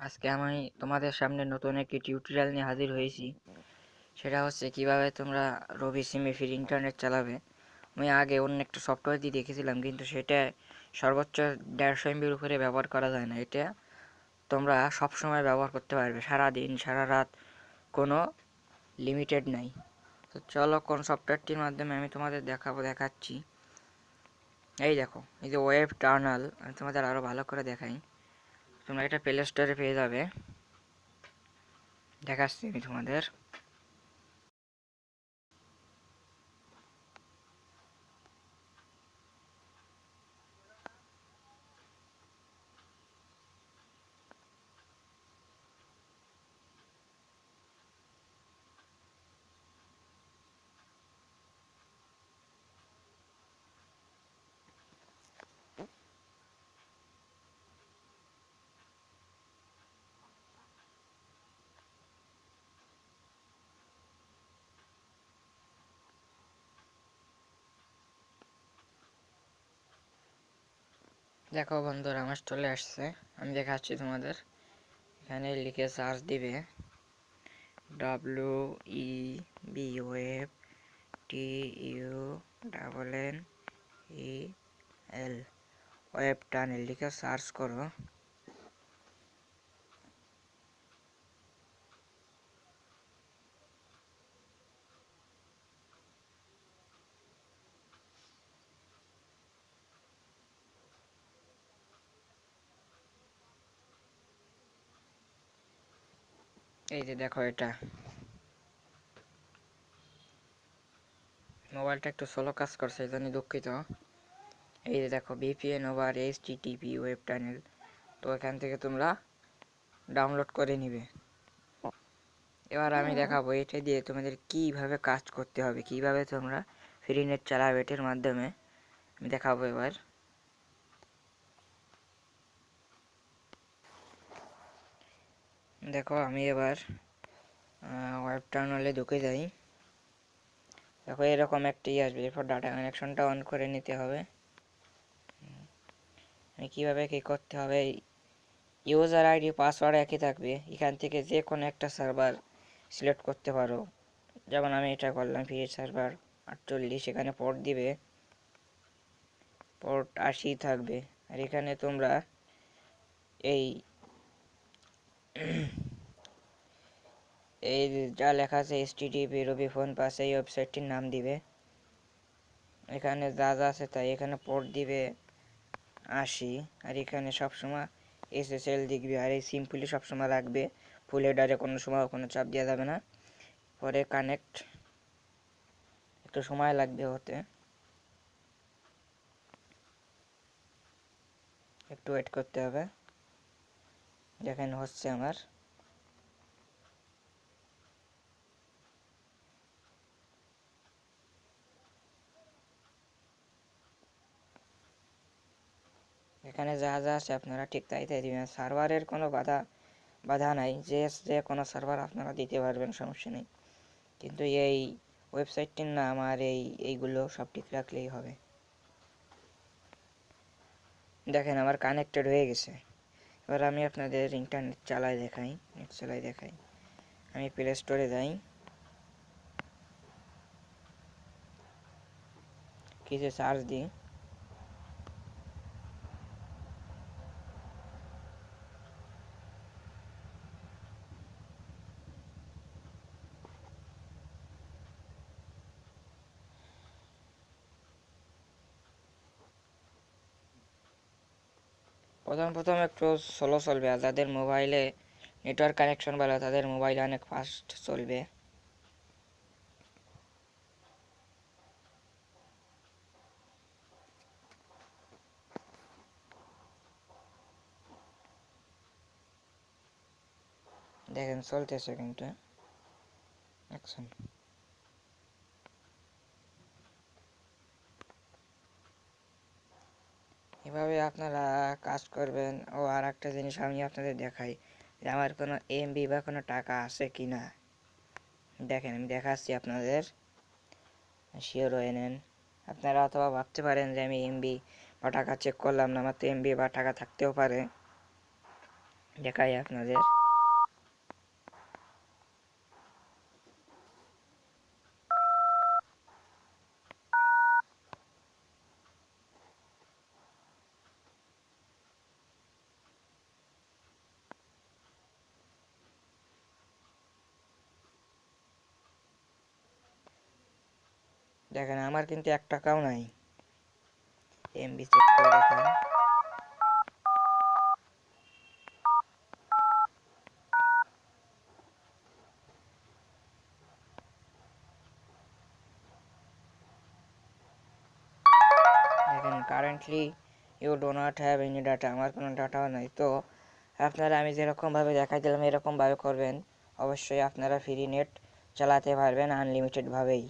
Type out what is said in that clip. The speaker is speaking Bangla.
আজকে আমি তোমাদের সামনে নতুন একটি টিউটোরিয়াল নিয়ে হাজির হয়েছি। সেটা হচ্ছে কিভাবে তোমরা রবি সিমে ফ্রি ইন্টারনেট চালাবে। আমি আগে অন্য একটা সফটওয়্যার দিয়ে দেখেছিলাম, কিন্তু সেটা সর্বোচ্চ 150 এমবির উপরে ব্যবহার করা যায় না। এটা তোমরা সব সময় ব্যবহার করতে পারবে, সারা দিন সারা রাত, কোনো লিমিটেড নাই। তো চলো কোন সফটওয়্যারটির মাধ্যমে আমি তোমাদের দেখাচ্ছি। এই দেখো, এই যে ওয়েব টার্নাল, আমি তোমাদের আরও ভালো করে দেখাই। তোমরা এটা প্লে স্টোরে পেয়ে যাবে, দেখাচ্ছি আমি তোমাদের। দেখো বন্ধুরা, আমার চলে আসছে, আমি দেখাচ্ছি তোমাদের। এখানে লিখে সার্চ দিবে WEB, web, TUNNEL, web tunnel লিখে সার্চ করো। এই যে দেখো, এটা মোবাইলটা একটু স্লো কাজ করছে, এই জন্য দুঃখিত। এই যে দেখো, VPN over HTTP web tunnel. তো এখান থেকে তোমরা ডাউনলোড করে নিবে। এবার আমি দেখাবো এটা দিয়ে তোমাদের কিভাবে কাজ করতে হবে, কিভাবে তোমরা ফ্রি নেট চালাবে এটার মাধ্যমে আমি দেখাবো এবার। দেখো, আমি এবার ওয়েব টার্মিনালে ঢুকে যাই। দেখো, এরকম একটি আসবে, এরপর ডাটা কানেকশনটা অন করে নিতে হবে। কিভাবে কি করতে হবে, ইউজার আইডি পাসওয়ার্ড একই থাকবে। এখান থেকে যে কোনো একটা সার্ভার সিলেক্ট করতে পারো, যেমন আমি এটা করলাম, ফ্রি সার্ভার 48। এখানে পোর্ট দিবে, পোর্ট 80 থাকবে। আর এখানে তোমরা এই এই যা লেখা আছে HTTP রবি ফোন পাস, এই ওয়েবসাইটটির নাম দিবে। এখানে যা যা আছে তাই, এখানে পোর্ট দিবে 80। আর এখানে সবসময় SSL দেখবে, আর এই সিম্পলি সবসময় রাখবে, ফুল হেডারে কোনো সময় কোনো চাপ দেওয়া যাবে না। পরে কানেক্ট, একটু সময় লাগবে হতে, একটু ওয়েট করতে হবে। দেখেন হচ্ছে আমার। এখানে যা যা আছে আপনারা ঠিক তাই তাই দিবেন। সার্ভারের কোনো বাধা নাই, যে কোনো সার্ভার আপনারা দিতে পারবেন, সমস্যা নেই। কিন্তু এই ওয়েবসাইটটির নাম আর এইগুলো সব ঠিক রাখলেই হবে। দেখেন আমার কানেক্টেড হয়ে গেছে। এবার আমি আপনাদের ইন্টারনেট চালাই দেখাই, নেট চালাই দেখাই। আমি প্লে স্টোরে যাই, কিছু সার্চ দিই। প্রথম একটু স্লো চলবে, আর যাদের মোবাইলে নেটওয়ার্ক কানেকশন ভালো তাদের মোবাইলে অনেক ফাস্ট চলবে। দেখেন চলতেছে কিন্তু অ্যাকশন। এভাবে আপনারা কাজ করবেন। ও আর একটা জিনিস আমি আপনাদের দেখাই, যে আমার কোনো এমবি বা কোনো টাকা আছে কি না। দেখেন আমি দেখাচ্ছি আপনাদের, শিওর হয়ে নেন। আপনারা অথবা ভাবতে পারেন যে আমি এমবি বা টাকা চেক করলাম না, আমার তো এমবি বা টাকা থাকতেও পারে। দেখাই আপনাদের। দেখেন আমার কিন্তু 1 টাকাও নাই। এমবি চেক করে দেখাই। দেখেন currently you do not have any data, আমার কোনো ডাটাও নাই। তো আপনারা আমি যেরকমভাবে দেখাই দিলাম এরকমভাবে করবেন, অবশ্যই আপনারা ফ্রি নেট চালাতে পারবেন আনলিমিটেডভাবেই।